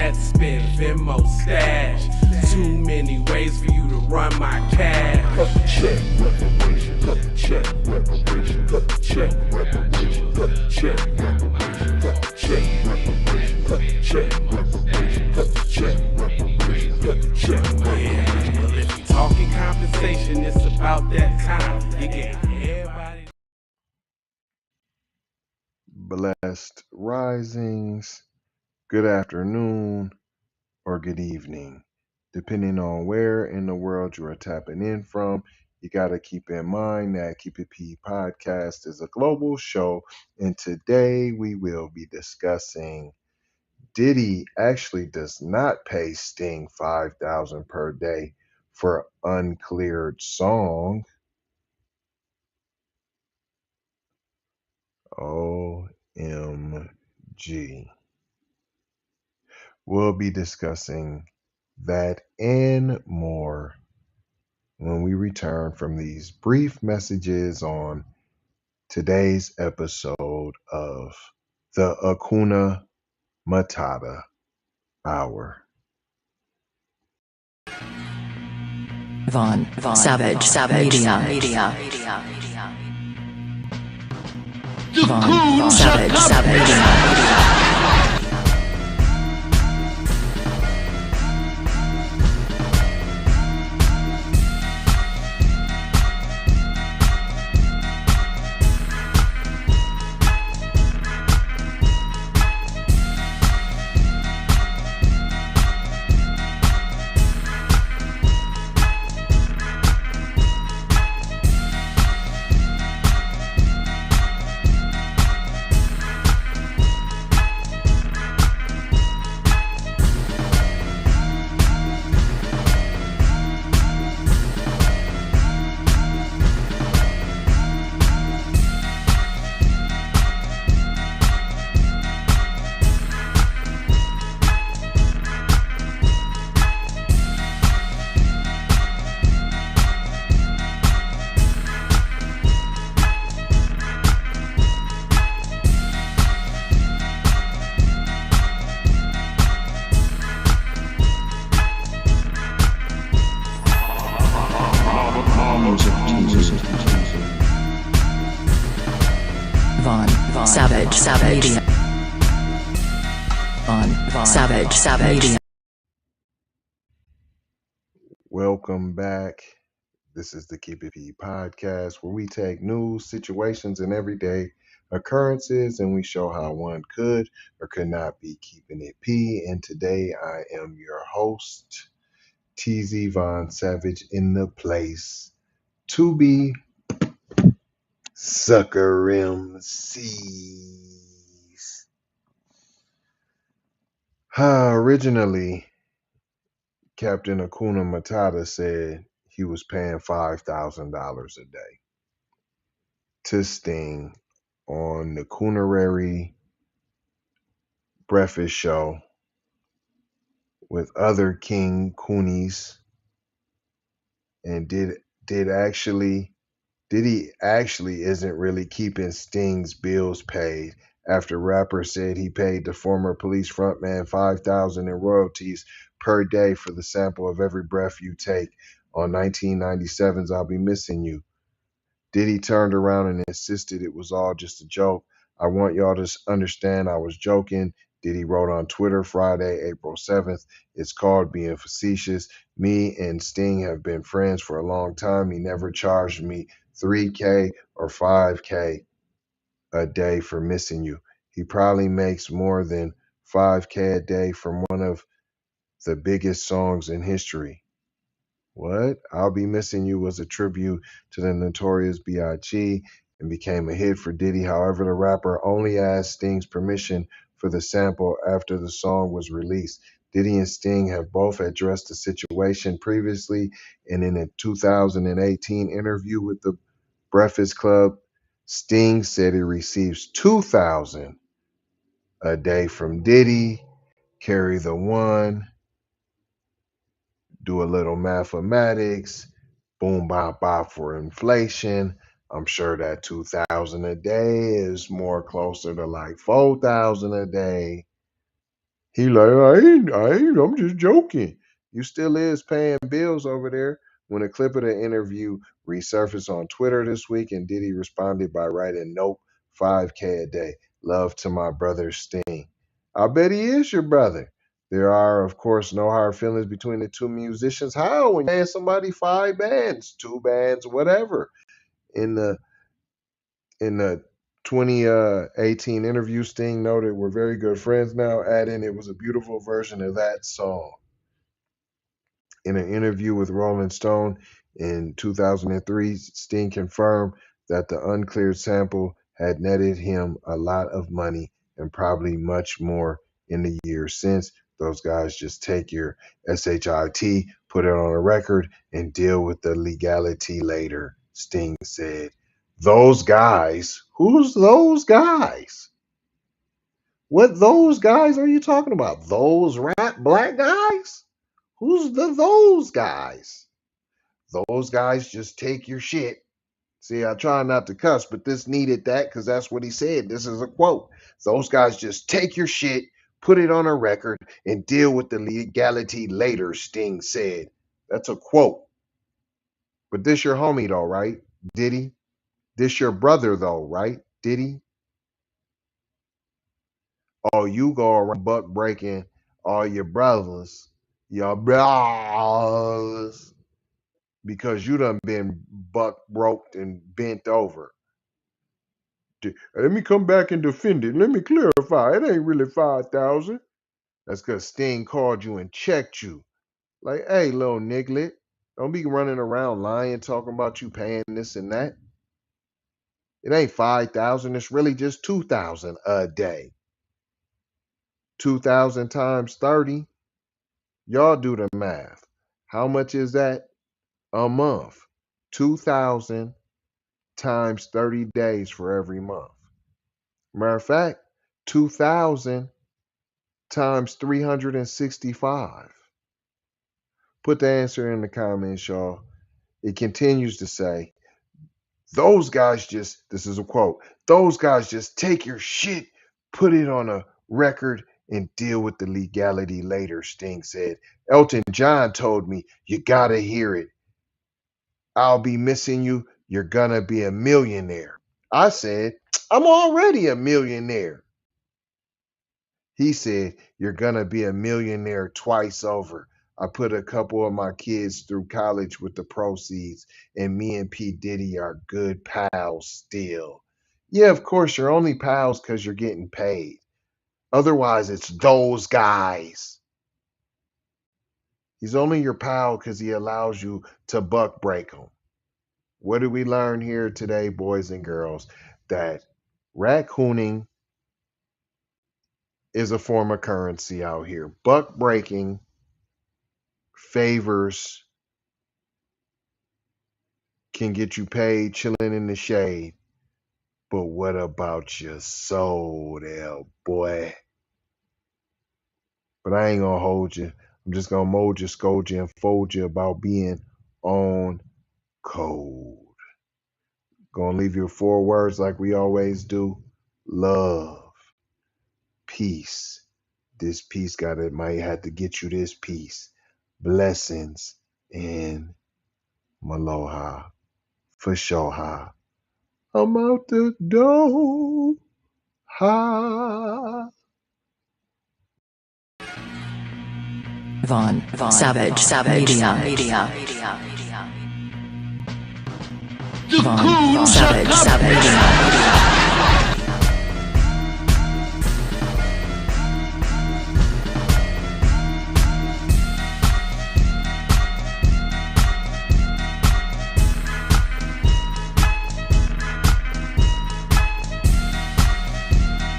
that spin Venmo stash. Too many ways for you to run my cash. Check reparation, check reparation, check reparation, check reparation, check reparation, check reparation, check reparation, check reparation. Well, if you talking compensation, it's about that time. You get everybody. Blessed risings, good afternoon, or good evening, depending on where in the world you are tapping in from. You got to keep in mind that Keep It P podcast is a global show, and today we will be discussing Diddy actually does not pay Sting $5,000 per day for uncleared song. OMG. We'll be discussing that and more when we return from these brief messages on today's episode of the Hakuna Matata Hour. Von Savage Media. Von Savage Media. Savage Media. Von Savage Media. Welcome back. This is the Keep It P podcast, where we take news, situations, and everyday occurrences, and we show how one could or could not be keeping it P. And today I am your host, TZ Von Savage, in the place to be Sucker MCs. Originally, Captain Hakuna Matata said he was paying $5,000 a day to Sting on the Coonerary breakfast show with other King Coonies, and Diddy actually isn't really keeping Sting's bills paid after rapper said he paid the former Police frontman $5,000 in royalties per day for the sample of Every Breath You Take on 1997's I'll Be Missing You. Diddy turned around and insisted it was all just a joke. I want y'all to understand I was joking. Diddy wrote on Twitter Friday, April 7th. It's called being facetious. Me and Sting have been friends for a long time. He never charged me $3K or $5K a day for missing you. He probably makes more than $5K a day from one of the biggest songs in history. What? I'll Be Missing You was a tribute to the Notorious B.I.G. and became a hit for Diddy. However, the rapper only asked Sting's permission for the sample after the song was released. Diddy and Sting have both addressed the situation previously, and in a 2018 interview with the Breakfast Club, Sting said he receives $2,000 a day from Diddy. Carry the one. Do a little mathematics. Boom, bop, bop for inflation. I'm sure that $2,000 a day is more closer to like $4,000 a day. He like, I'm just joking. You still is paying bills over there. When a clip of the interview resurfaced on Twitter this week, and Diddy responded by writing, "Nope, 5K a day. Love to my brother Sting." I bet he is your brother. There are, of course, no hard feelings between the two musicians. How? When you're paying somebody 5 bands, 2 bands, whatever. In the 2018 interview, Sting noted, "We're very good friends now," adding, "It was a beautiful version of that song." In an interview with Rolling Stone in 2003, Sting confirmed that the uncleared sample had netted him a lot of money and probably much more in the years since. "Those guys just take your SHIT, put it on a record, and deal with the legality later," Sting said. Those guys? Who's those guys? What those guys are you talking about? Those rap black guys? Who's those guys? Those guys just take your shit. See, I try not to cuss, but this needed that because that's what he said. This is a quote. "Those guys just take your shit, put it on a record, and deal with the legality later," Sting said. That's a quote. But this your homie though, right? Diddy? This your brother though, right? Diddy? Oh, you go around buck breaking all your brothers, because you done been buck broked and bent over. Let me come back and defend it. Let me clarify. It ain't really 5,000. That's because Sting called you and checked you. Like, hey, little niglet, don't be running around lying, talking about you paying this and that. It ain't 5,000. It's really just 2,000 a day. 2,000 times 30. Y'all do the math. How much is that a month? 2,000 times 30 days for every month. Matter of fact, 2,000 times 365. Put the answer in the comments, y'all. It continues to say, "Those guys just," this is a quote, "those guys just take your shit, put it on a record, and deal with the legality later," Sting said. "Elton John told me, you gotta hear it. I'll be missing you. You're gonna be a millionaire." I said, "I'm already a millionaire." He said, "You're gonna be a millionaire twice over. I put a couple of my kids through college with the proceeds, and me and P. Diddy are good pals still." Yeah, of course, you're only pals because you're getting paid. Otherwise, it's those guys. He's only your pal because he allows you to buck break him. What did we learn here today, boys and girls? That raccooning is a form of currency out here. Buck breaking favors can get you paid chilling in the shade. But what about your soul there, boy? But I ain't gonna hold you. I'm just gonna mold you, scold you, and fold you about being on code. Gonna leave you with 4 words like we always do. Love. Peace. This peace might have to get you this peace. Blessings and maloha. For sure, ha. I'm out the door. Ha. Von Savage Media. Von Savage Media.